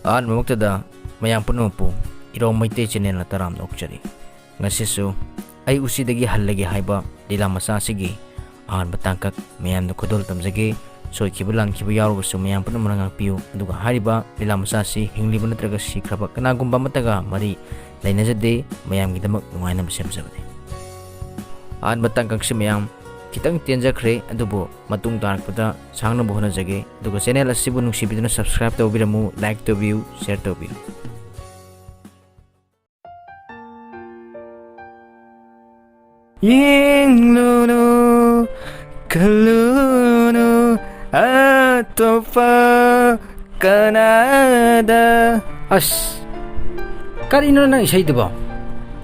Ahanbamuktada mayam punupu irong Maitay channel na taram nokchari. Ngasisu ay usidagi halagi haiba lila masasigi ahanba tangkak mayam na kudol tamjagi so kibulan kibu yarugusu mayam punumunang piu aduga hariba lila masasi hingliba natraga sikraba kanagumba mataga mari lainajade mayam gidamak nungaina masemsabade. Ahanba tangkak si mayam kitang tianjakre adubo matung tarakpada sangna buhona jage aduga channel asibu nungsibiduna subscribe tawbiramu like tawbiu share tawbiu. Yingluno kaluno atopa kanada as karino nang isay diba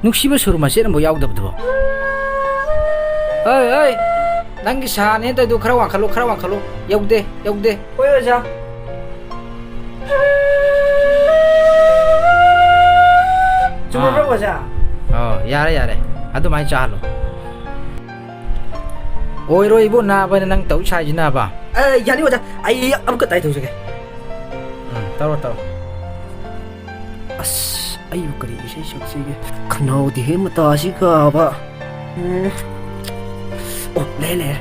nungsiba suruma siya mo yaw diba ay ay nang gisahan ito do karawang kalo yaw de oy aja cuma berapa aja oh yare ado mai chalo ôi rồi bố na bên năng tấu sai gì na ba dạ đi mà ai ông cứ tay thôi chứ tao ai cái gì sẽ sắp xí cái khăn nào thì hết mà ta xí cả ba ô lẹ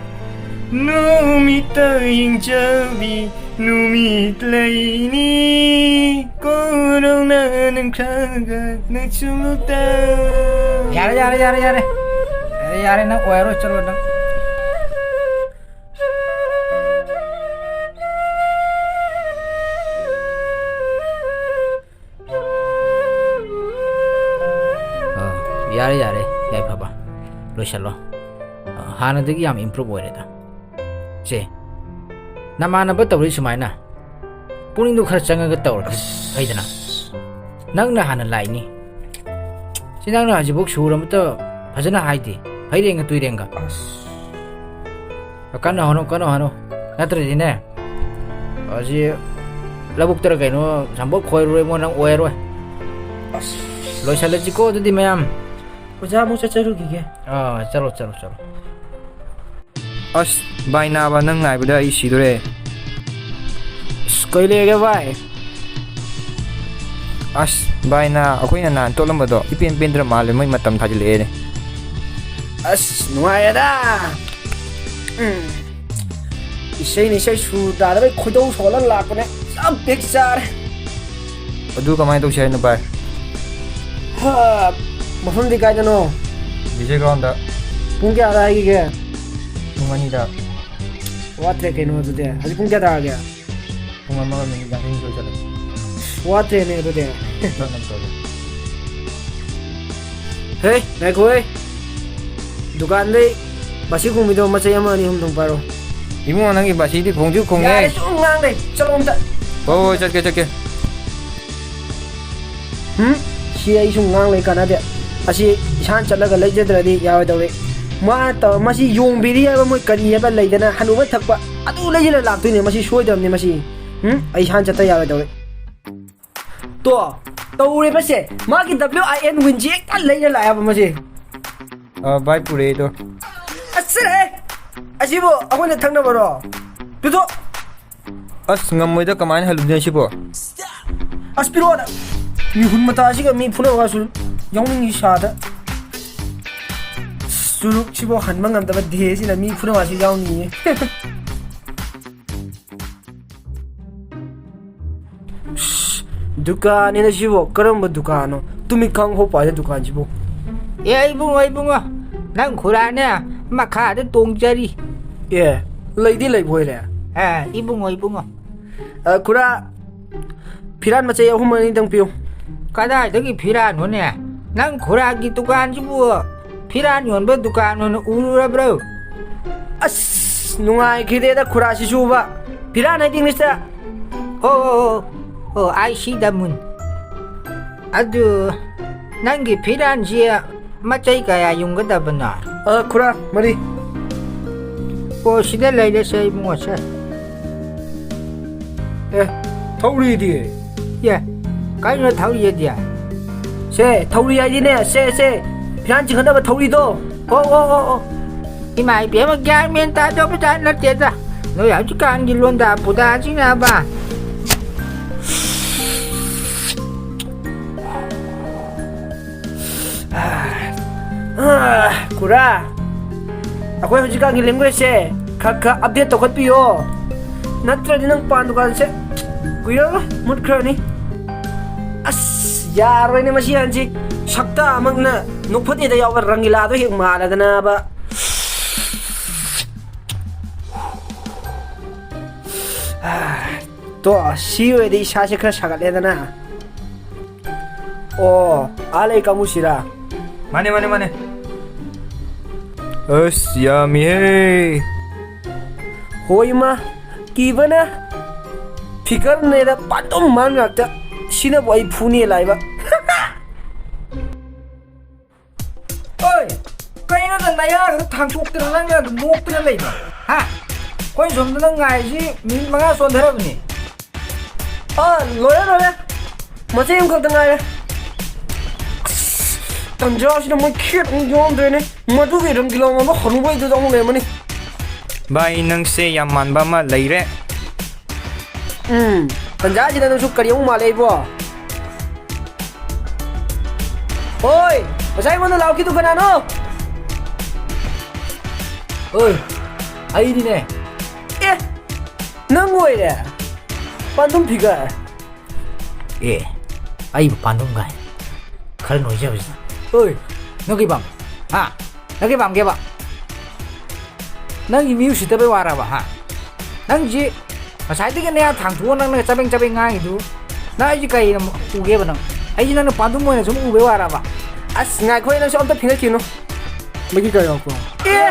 Numi tayong jabi Numit layni Kurang na ng kaga Nagsulutaw Yari na oero chalo na yare yai baba loisalo hana dagi yam improve oireda che namana ba tawri sumaina puning du khar changa ga tawr haidana nangna hana laini sinangna hajibuk suram ta phajana haidi hairenga tuirenga kana hano natra dine aji labuk tara kaino sambok khoiroi mo nang oiroi loisalaji ko dadi mayam oja mo chalo ki chalo as bai na ba nang ngai bada ai sidore kaile ga bai as bai na akoina nan tolam bado ipen pendra male mai matam thajile ne as nuai da isai ni sai su da da bai khoidou solan la ko ne sam picture adu kamai to share na bai ha mafam di kai no vijay ground da pung kya da ai ke mani da watre ke no de haji pung kya da gaya mama mi yang hin jo chala watre ne do de nam to hey nai koi dukan dei basi khung mi do ma chai ama ni hum dong paro imu nang gi basi di khongju khong ya ne su ngang dei chalo om ta oh chat ke si ai su ngang le kana de asi isan chalaga lejedradi yawa dawre ma ta masi yong biri ya mo kani ya ba leidana hanu ba thakpa adu lejila laptu ne masi soidam ne masi ai san chata yawa dawre to tawre ba se ma ki win winji ka lejila ya ba masi bai pure to asre asibo akone thangna baro tudo as ngamoi da kamai halum ne sibo aspiro na mi hun mata asiga mi phuna wasul yongning isada suluk sibo hanmang am da de sina mi phuna wasi yawni dukan ina sibo karamba dukano tumi kang ho pa dukan sibo ai bungo nang khurane makha da tongjari ye leidi lei boile ibungo kura piran ma chay ahum ani dang piu kada dagi phiran hone nang khuragi dukan jibu phiran yonba dukan hone urura bro as nungai khide da khura si suba piran ai ding mista I see the moon adu nangi phiran jia macai kaya yunggadabana kura mari ko sida leile sai bungo sa thawri di ye kai no thawri ye dia se thawri ai ne se piran ji khana ba thawri do imai be ma gyang men ta do ba na te da no ya ji kan gi lon da bu da ji na ba ꯈꯨꯔꯥ ꯑꯩꯈꯣꯏ ꯍꯧꯖꯤꯛꯀꯥꯟꯒꯤ ꯂꯦꯡꯒ꯭ꯋꯦꯖꯁꯦ ꯈꯔ update ꯇꯧꯈꯠꯄꯤꯌꯣ ꯅꯠꯇ꯭ꯔꯗꯤ ꯅꯪ ꯄꯥꯟ ꯗꯨꯀꯥꯟꯁꯦ ꯀꯨꯏꯔꯔꯣꯏ ꯃꯨꯠꯈ꯭ꯔꯅꯤ ꯑꯁ ꯌꯥꯔꯣꯏꯅꯦ ꯃꯁꯤ ꯍꯟꯁꯤ ꯁꯛꯇ ꯑꯃꯛꯅ ꯅꯣꯛꯐꯠꯇꯦꯗ ꯌꯥꯎꯕ ꯔꯪꯒꯤꯂꯥꯗꯣ ꯍꯦꯛ ꯃꯥꯜꯂꯗꯅꯕ ꯇꯣ ꯁꯤ ꯑꯣꯏꯔꯗꯤ ꯏꯁꯥꯁꯦ ꯈꯔ ꯁꯥꯒꯠꯂꯦꯗꯅ ꯑꯣ ꯑꯥꯂꯩ ꯀꯥꯡꯕꯨꯁꯤꯔꯥ ꯃꯥꯅꯦ ꯃꯥꯅꯦ ꯃꯥꯅꯦ ꯑꯁ ꯌꯥꯝꯃꯤꯍꯦ ꯍꯣꯏ ꯏꯃꯥ ꯀꯤꯕꯅ ꯐꯤꯒꯔꯅꯦꯗ ꯄꯥꯟꯗꯝ ꯃꯥꯟ ꯉꯥꯛꯇ ꯁꯤꯅꯕꯨ ꯑꯩ ꯐꯨꯅꯦ ꯂꯥꯏꯕ ꯍꯣꯏ ꯀꯩꯅꯣ ꯅꯪ ꯅꯌꯥꯒꯗꯣ ꯊꯥꯡꯇꯣꯛꯇꯅ ꯅꯪꯅ ꯑꯗꯨꯝ ꯅꯣꯛꯇꯅ ꯂꯩꯕ ꯍꯥ ꯑꯩꯈꯣꯏ ꯁꯣꯝꯗ ꯅꯪ ꯉꯥꯏꯔꯤꯁꯤ ꯃꯤꯅꯤꯠ 5 ꯆꯣꯟꯊꯔꯕꯅꯤ ꯂꯣꯏꯔꯦ ꯃꯆꯦ ꯑꯃꯈꯛꯇ ꯉꯥꯏꯔꯦ ꯇꯟꯖꯥꯁꯤꯗ ꯃꯣꯏ ꯈꯦꯠ ꯑꯃꯨꯛ ꯌꯥꯎꯔꯝꯗꯣꯏꯅꯦ ꯃꯗꯨꯒꯤ ꯔꯪꯒꯤꯂꯥ ꯑꯃ ꯍꯅꯨꯕꯩꯗꯨꯗ ꯑꯃꯨꯛ ꯂꯩꯔꯝꯃꯅꯤ ꯚꯥꯏ ꯅꯪꯁꯦ ꯌꯥꯝ ꯃꯥꯟꯕ ꯑꯃ ꯂꯩꯔꯦ ꯇꯟꯖꯥꯁꯤꯗ ꯅꯪꯁꯨ ꯀꯔꯤ ꯑꯃꯨꯛ ꯃꯥꯜꯂꯦ ꯏꯕꯣ ꯍꯣꯏ ꯉꯁꯥꯏ ꯑꯩꯉꯣꯟꯗ ꯂꯥꯎꯈꯤꯗꯨ ꯀꯅꯥꯅꯣ ꯍꯣꯏ ꯑꯩꯅꯤꯅꯦ ꯑꯦ ꯅꯪ ꯑꯣꯏꯔꯦ ꯄꯥꯟꯗꯨꯝ ꯐꯤꯒꯔ ꯑꯦ ꯑꯩꯕꯨ ꯄꯥꯟꯗꯨꯝ ꯒꯥꯏ ꯈꯔ ꯅꯣꯏꯖꯕꯁꯤꯗ ꯍꯣꯏ ꯅꯪꯒꯤ ꯄꯥꯝ ꯍꯥ ꯅꯪꯒꯤ ꯄꯥꯝꯒꯦꯕ ꯅꯪꯒꯤ ꯃꯤ ꯎꯁꯤꯠꯇꯕꯩ ꯋꯥꯔꯕ ꯍꯥ ꯅꯪꯁꯤ ꯉꯁꯥꯏꯗꯒꯤ ꯅꯌꯥ ꯊꯥꯡꯇꯣꯛꯑ ꯅꯪꯅ ꯆꯕꯦꯡ ꯉꯥꯡꯉꯤꯗꯨ ꯅꯪ ꯑꯩꯁꯤ ꯀꯩꯅ ꯎꯒꯦꯕ ꯅꯪ ꯑꯩꯁꯤ ꯅꯪꯅ ꯄꯥꯟꯗꯨꯝ ꯑꯣꯏꯅ ꯁꯨꯝ ꯎꯕꯩ ꯋꯥꯔꯕ ꯑꯁ ꯉꯥꯏꯈꯣꯏ ꯅꯪꯁꯨ ꯑꯝꯇ ꯐꯤꯡꯒꯠꯈꯤꯅꯨ ꯃꯒꯤ ꯀꯩ ꯌꯥꯎꯔꯛꯄ꯭ꯔꯣ ꯑꯦ